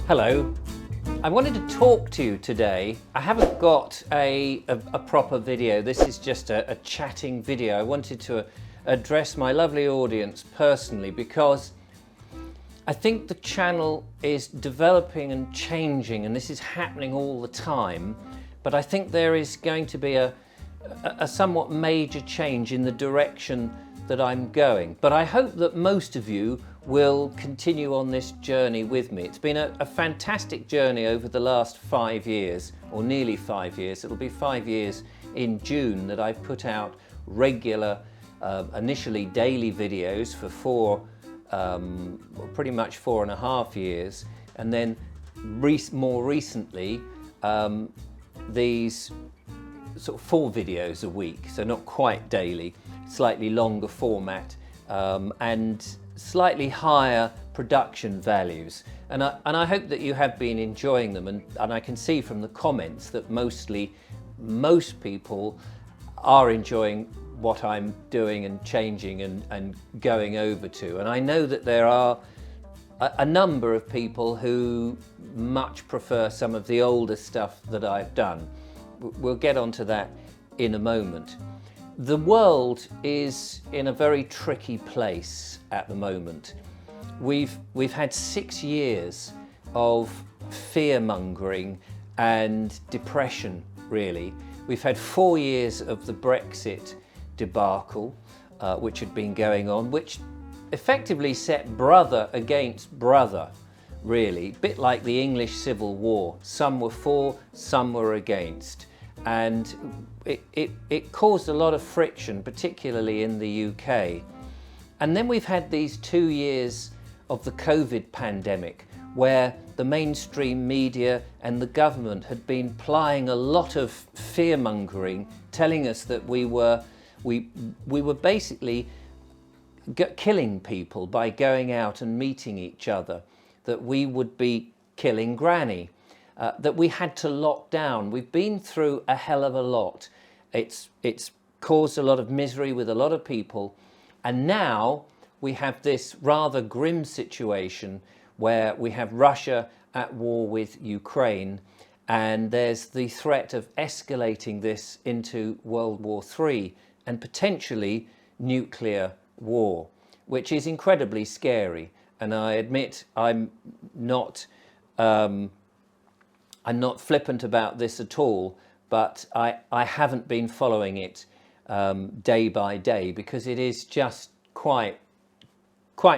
Hello. I wanted to talk to you today. I haven't got a proper video. This is just a chatting video. I wanted to address my lovely audience personally because I think the channel is developing and changing, and this is happening all the time. But I think there is going to be a somewhat major change in the direction that I'm going. But I hope that most of you will continue on this journey with me. It's been a fantastic journey over the last 5 years, or nearly 5 years. It'll be 5 years in June that I've put out regular, initially daily videos for pretty much 4.5 years, and then more recently these sort of 4 videos a week, so not quite daily, slightly longer format, and slightly higher production values, and I hope that you have been enjoying them, and I can see from the comments that most people are enjoying what I'm doing and changing and going over to. And I know that there are a number of people who much prefer some of the older stuff that I've done. We'll get onto that in a moment. The world is in a very tricky place at the moment. We've had 6 years of fear-mongering and depression, really. We've had 4 years of the Brexit debacle, which had been going on, which effectively set brother against brother, really, a bit like the English Civil War. Some were for, some were against. And it caused a lot of friction, particularly in the UK. And then we've had these 2 years of the COVID pandemic, where the mainstream media and the government had been plying a lot of fear-mongering, telling us that we were basically killing people by going out and meeting each other, that we would be killing Granny. That we had to lock down. We've been through a hell of a lot. It's caused a lot of misery with a lot of people. And now we have this rather grim situation where we have Russia at war with Ukraine, and there's the threat of escalating this into World War III and potentially nuclear war, which is incredibly scary. And I admit I'm not flippant about this at all, but I haven't been following it day by day because it is just quite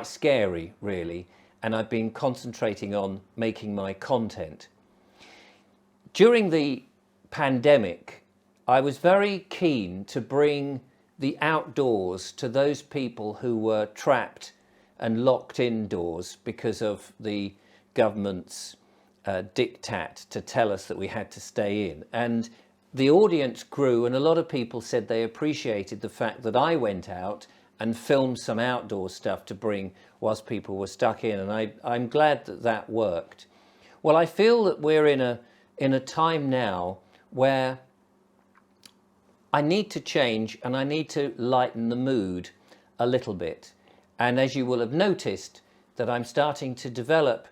scary, really, and I've been concentrating on making my content. During the pandemic, I was very keen to bring the outdoors to those people who were trapped and locked indoors because of the government's diktat to tell us that we had to stay in. And the audience grew, and a lot of people said they appreciated the fact that I went out and filmed some outdoor stuff to bring whilst people were stuck in, and I'm glad that that worked. Well, I feel that we're in a time now where I need to change and I need to lighten the mood a little bit. And as you will have noticed, that I'm starting to develop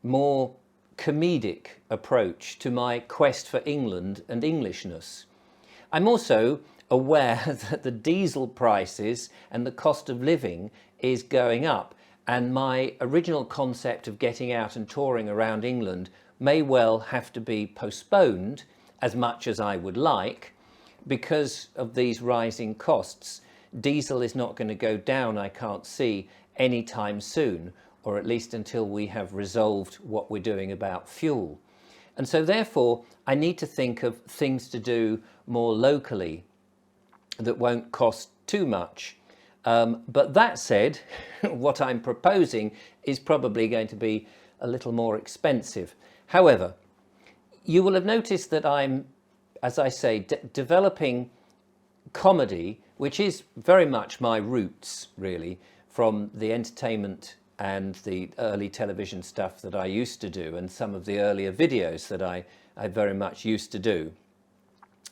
more comedic approach to my quest for England and Englishness. I'm also aware that the diesel prices and the cost of living is going up, and my original concept of getting out and touring around England may well have to be postponed, as much as I would like, because of these rising costs. Diesel is not going to go down, I can't see, anytime soon, or at least until we have resolved what we're doing about fuel. And so therefore, I need to think of things to do more locally that won't cost too much. But that said, what I'm proposing is probably going to be a little more expensive. However, you will have noticed that I'm, as I say, developing comedy, which is very much my roots, really, from the entertainment and the early television stuff that I used to do, and some of the earlier videos that I very much used to do.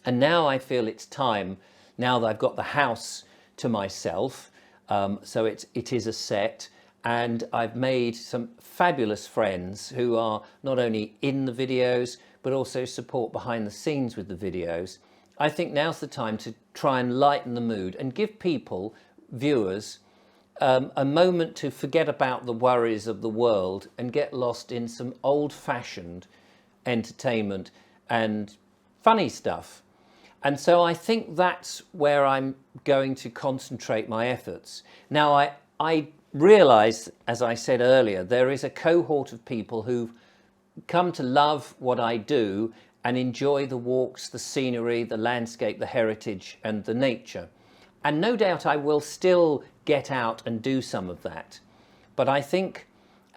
And now I feel it's time, now that I've got the house to myself, so it is a set, and I've made some fabulous friends who are not only in the videos but also support behind the scenes with the videos. I think now's the time to try and lighten the mood and give people, viewers, a moment to forget about the worries of the world and get lost in some old-fashioned entertainment and funny stuff. And so I think that's where I'm going to concentrate my efforts. Now, I realise, as I said earlier, there is a cohort of people who've come to love what I do and enjoy the walks, the scenery, the landscape, the heritage and the nature. And no doubt I will still get out and do some of that. But I think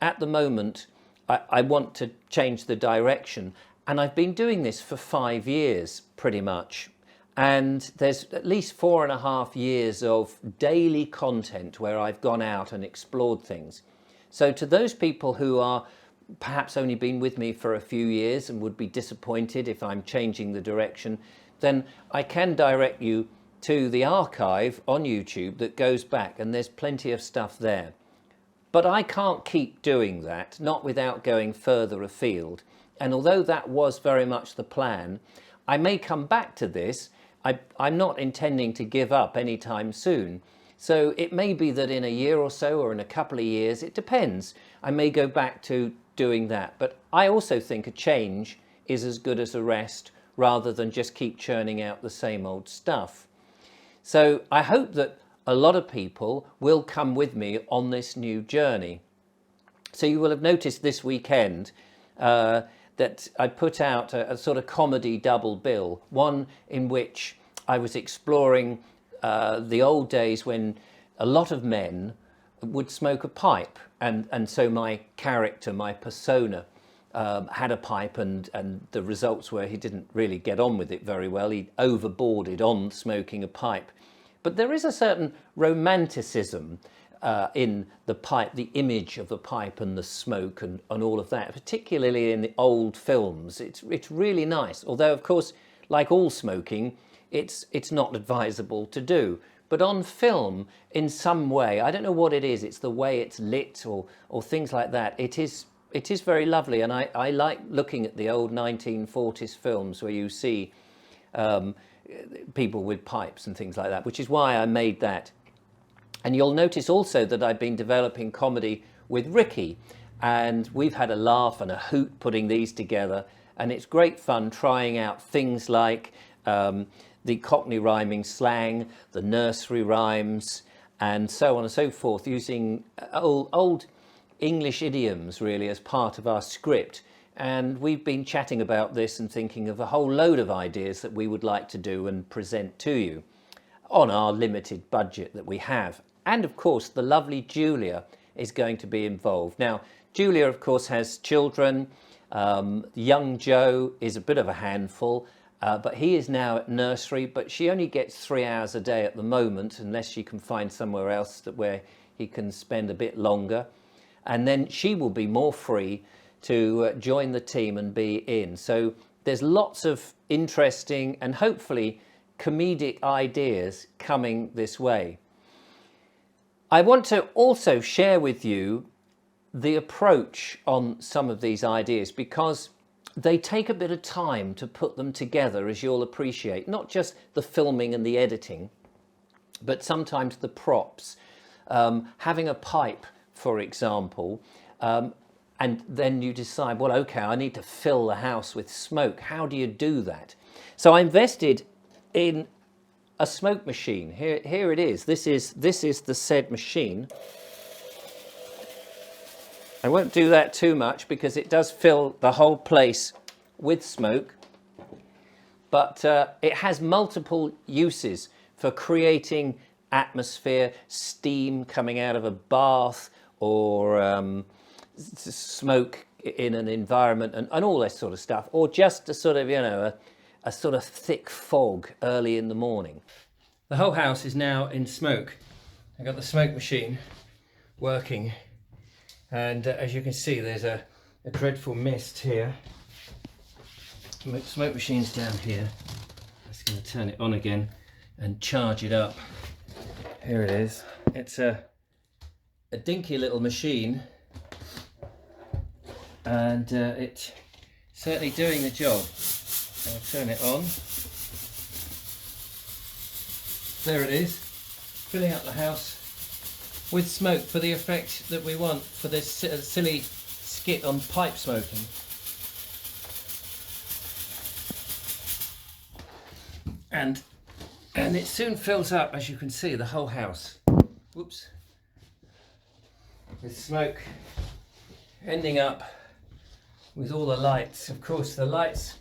at the moment I want to change the direction. And I've been doing this for 5 years pretty much. And there's at least 4.5 years of daily content where I've gone out and explored things. So to those people who are perhaps only been with me for a few years and would be disappointed if I'm changing the direction, then I can direct you to the archive on YouTube that goes back, and there's plenty of stuff there. But I can't keep doing that, not without going further afield. And although that was very much the plan, I may come back to this. I'm not intending to give up anytime soon. So it may be that in a year or so, or in a couple of years, it depends, I may go back to doing that. But I also think a change is as good as a rest, rather than just keep churning out the same old stuff. So I hope that a lot of people will come with me on this new journey. So you will have noticed this weekend that I put out a sort of comedy double bill, one in which I was exploring the old days when a lot of men would smoke a pipe, and so my character, my persona, had a pipe, and the results were he didn't really get on with it very well. He overboarded on smoking a pipe. But there is a certain romanticism in the pipe, the image of the pipe and the smoke and all of that, particularly in the old films. It's really nice, although of course, like all smoking, it's not advisable to do. But on film, in some way, I don't know what it is, it's the way it's lit or things like that, it is very lovely. And I like looking at the old 1940s films where you see people with pipes and things like that, which is why I made that. And you'll notice also that I've been developing comedy with Ricky, and we've had a laugh and a hoot putting these together, and it's great fun trying out things like the Cockney rhyming slang, the nursery rhymes, and so on and so forth, using old English idioms really as part of our script. And we've been chatting about this and thinking of a whole load of ideas that we would like to do and present to you on our limited budget that we have. And of course, the lovely Julia is going to be involved. Now, Julia, of course, has children. Young Joe is a bit of a handful, but he is now at nursery, but she only gets 3 hours a day at the moment, unless she can find somewhere else where he can spend a bit longer. And then she will be more free to join the team and be in. So there's lots of interesting and hopefully comedic ideas coming this way. I want to also share with you the approach on some of these ideas, because they take a bit of time to put them together, as you'll appreciate. Not just the filming and the editing, but sometimes the props. Having a pipe, for example, and then you decide, well, okay, I need to fill the house with smoke. How do you do that? So I invested in a smoke machine. Here it is. This is the said machine. I won't do that too much because it does fill the whole place with smoke, but it has multiple uses for creating atmosphere, steam coming out of a bath, or smoke in an environment, and all this sort of stuff, or just a sort of, a sort of thick fog early in the morning. The whole house is now in smoke. I've got the smoke machine working, and as you can see, there's a dreadful mist here. Smoke machine's down here. I'm just going to turn it on again and charge it up. Here it is. It's a a dinky little machine, and it's certainly doing the job. I'll turn it on. There it is, filling up the house with smoke for the effect that we want for this silly skit on pipe smoking. And it soon fills up, as you can see, the whole house. Whoops. With smoke, ending up with all the lights. Of course, the lights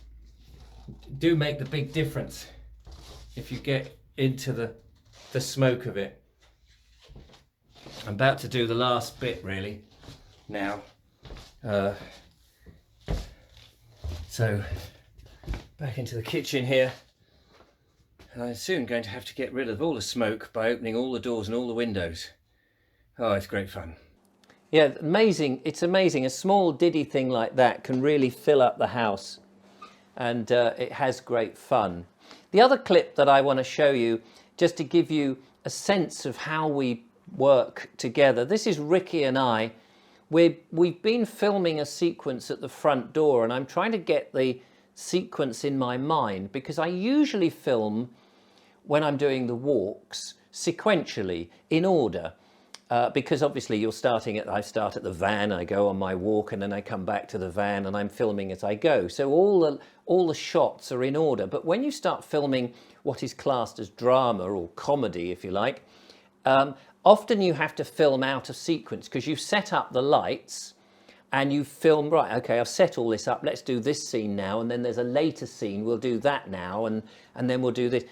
do make the big difference if you get into the smoke of it. I'm about to do the last bit really now. So back into the kitchen here, and I'm soon going to have to get rid of all the smoke by opening all the doors and all the windows. Oh, it's great fun. Yeah, amazing. It's amazing. A small diddy thing like that can really fill up the house, and it has great fun. The other clip that I want to show you, just to give you a sense of how we work together. This is Ricky and I. We've been filming a sequence at the front door, and I'm trying to get the sequence in my mind, because I usually film when I'm doing the walks sequentially in order. Because obviously I start at the van, I go on my walk, and then I come back to the van, and I'm filming as I go. So all the shots are in order. But when you start filming what is classed as drama or comedy, if you like, often you have to film out of sequence, because you've set up the lights and you film, right, okay, I've set all this up, let's do this scene now, and then there's a later scene, we'll do that now, and then we'll do this.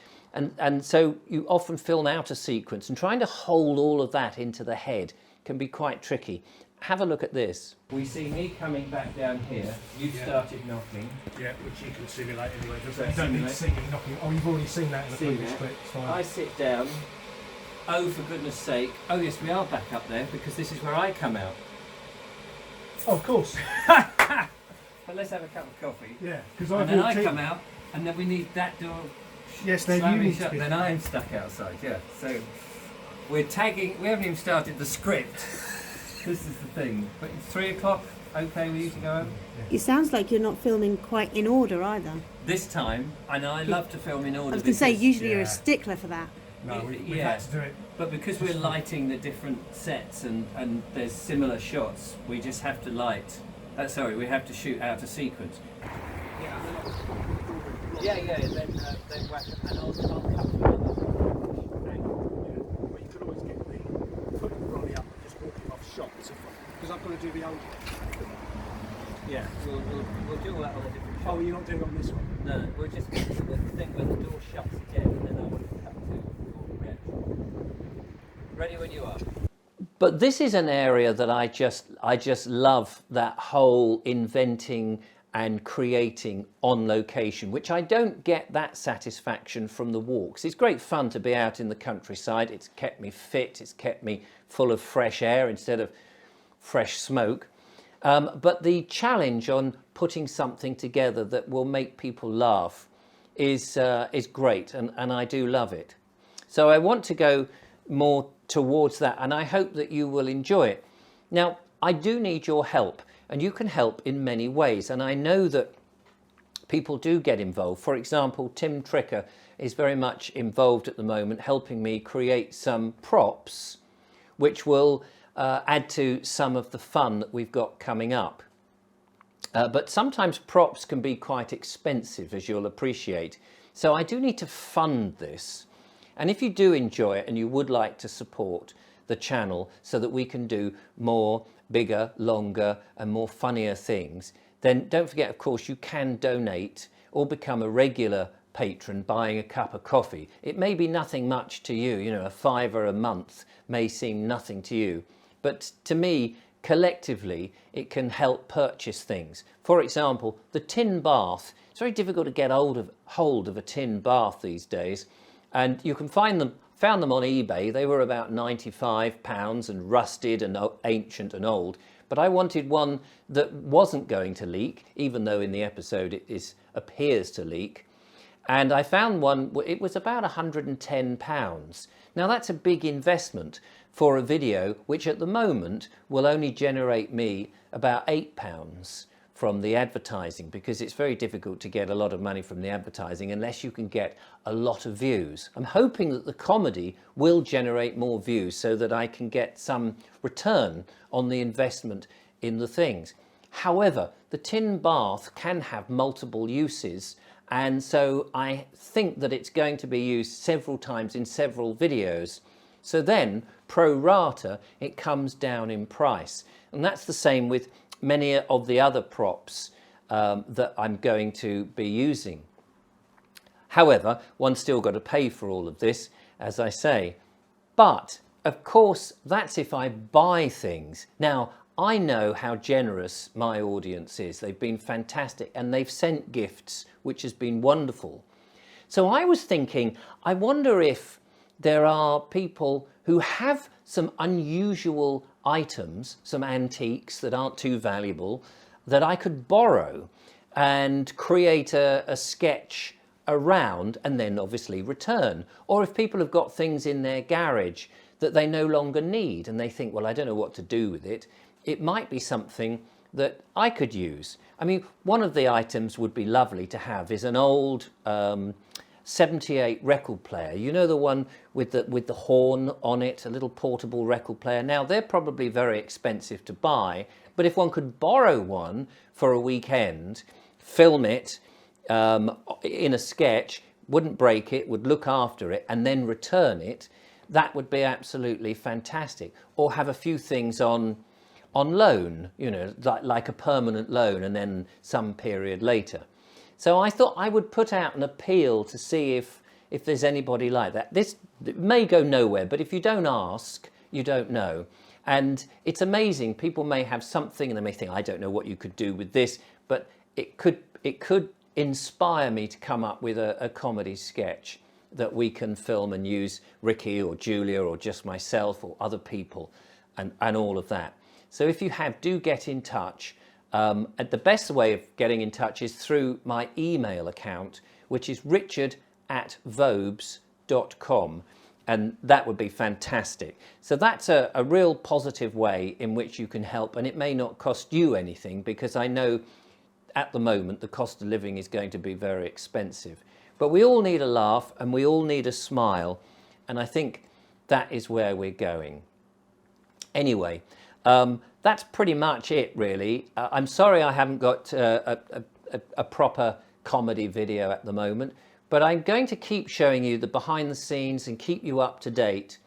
And so you often film out a sequence, and trying to hold all of that into the head can be quite tricky. Have a look at this. We see me coming back down here. You've started knocking. Yeah, which you can simulate anyway. You don't need to see me knocking. Oh, you've already seen that in the previous clip. It's fine. I sit down. Oh, for goodness sake. Oh, yes, we are back up there, because this is where I come out. Oh, of course. But let's have a cup of coffee. Yeah, because I come out, and then we need that door. Yes, then you need to be. Then I'm stuck outside. Yeah. So we're tagging. We haven't even started the script. This is the thing. But it's 3 o'clock. Okay with you to go home? It sounds like you're not filming quite in order either. This time, I know I love to film in order. I was going to say, usually you're a yeah. stickler for that. No, we've had to do it. But because we're lighting the different sets and there's similar shots, we just have to light. We have to shoot out a sequence. Yeah, then whack it, and I'll cut the other. Well, you could always get the putting the brolly up and just walking off shots, because I've got to do the old. Yeah, we'll do all that on a different shot. Oh, you're not doing it on this one? No, we'll just get to the thing where the door shuts again, and then I will cut to reaction. Ready when you are. But this is an area that I just love, that whole inventing and creating on location, which I don't get that satisfaction from the walks. It's great fun to be out in the countryside. It's kept me fit. It's kept me full of fresh air instead of fresh smoke. But the challenge on putting something together that will make people laugh is great, and I do love it. So I want to go more towards that, and I hope that you will enjoy it. Now, I do need your help, and you can help in many ways, and I know that people do get involved. For example, Tim Tricker is very much involved at the moment, helping me create some props which will add to some of the fun that we've got coming up. But sometimes props can be quite expensive, as you'll appreciate. So I do need to fund this. And if you do enjoy it and you would like to support the channel so that we can do more, bigger, longer and more funnier things, then don't forget, of course, you can donate or become a regular patron buying a cup of coffee. It may be nothing much to you, you know, a £5 a month may seem nothing to you, but to me, collectively, it can help purchase things. For example, the tin bath. It's very difficult to get hold of a tin bath these days, and you can found them on eBay. They were about £95 and rusted and ancient and old, but I wanted one that wasn't going to leak, even though in the episode it appears to leak. And I found one, it was about £110. Now that's a big investment for a video which at the moment will only generate me about £8 from the advertising, because it's very difficult to get a lot of money from the advertising unless you can get a lot of views. I'm hoping that the comedy will generate more views so that I can get some return on the investment in the things. However, the tin bath can have multiple uses, and so I think that it's going to be used several times in several videos. So then, pro rata, it comes down in price. And that's the same with many of the other props that I'm going to be using. However, one's still got to pay for all of this, as I say. But, of course, that's if I buy things. Now, I know how generous my audience is. They've been fantastic, and they've sent gifts, which has been wonderful. So I was thinking, I wonder if there are people who have some unusual items, some antiques that aren't too valuable, that I could borrow and create a sketch around and then obviously return. Or if people have got things in their garage that they no longer need and they think, well, I don't know what to do with it, it might be something that I could use. I mean, one of the items would be lovely to have is an old 78 record player. You know, the one with the horn on it, a little portable record player. Now, they're probably very expensive to buy, but if one could borrow one for a weekend, film it in a sketch, wouldn't break it, would look after it, and then return it, that would be absolutely fantastic. Or have a few things on loan, you know, like a permanent loan, and then some period later. So I thought I would put out an appeal to see if there's anybody like that. This may go nowhere, but if you don't ask, you don't know. And it's amazing. People may have something and they may think, I don't know what you could do with this, but it could inspire me to come up with a comedy sketch that we can film and use Ricky or Julia or just myself or other people and all of that. So if you have, do get in touch. The best way of getting in touch is through my email account, which is richard@vobes.com, and that would be fantastic. So that's a real positive way in which you can help, and it may not cost you anything, because I know at the moment the cost of living is going to be very expensive. But we all need a laugh and we all need a smile, and I think that is where we're going. Anyway, that's pretty much it, really. I'm sorry I haven't got a proper comedy video at the moment, but I'm going to keep showing you the behind the scenes and keep you up to date.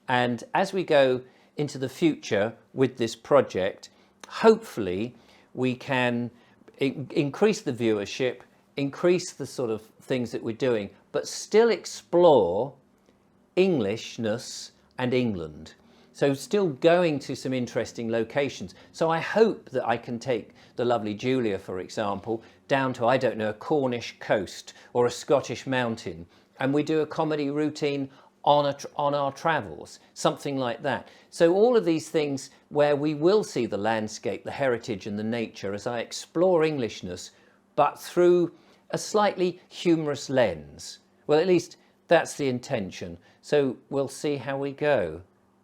And as we go into the future with this project, hopefully we can increase the viewership, increase the sort of things that we're doing, but still explore Englishness and England. So still going to some interesting locations. So I hope that I can take the lovely Julia, for example, down to, I don't know, a Cornish coast or a Scottish mountain, and we do a comedy routine on our travels, something like that. So all of these things where we will see the landscape, the heritage and the nature as I explore Englishness, but through a slightly humorous lens. Well, at least that's the intention. So we'll see how we go.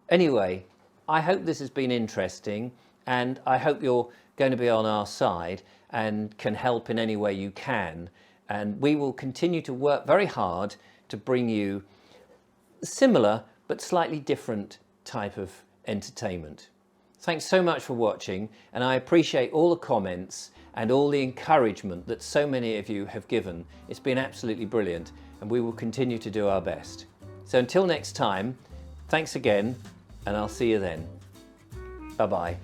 Anyway, I hope this has been interesting, and I hope you're going to be on our side and can help in any way you can. And we will continue to work very hard to bring you similar but slightly different type of entertainment. Thanks so much for watching, and I appreciate all the comments and all the encouragement that so many of you have given. It's been absolutely brilliant, and we will continue to do our best. So until next time, thanks again, and I'll see you then. Bye-bye.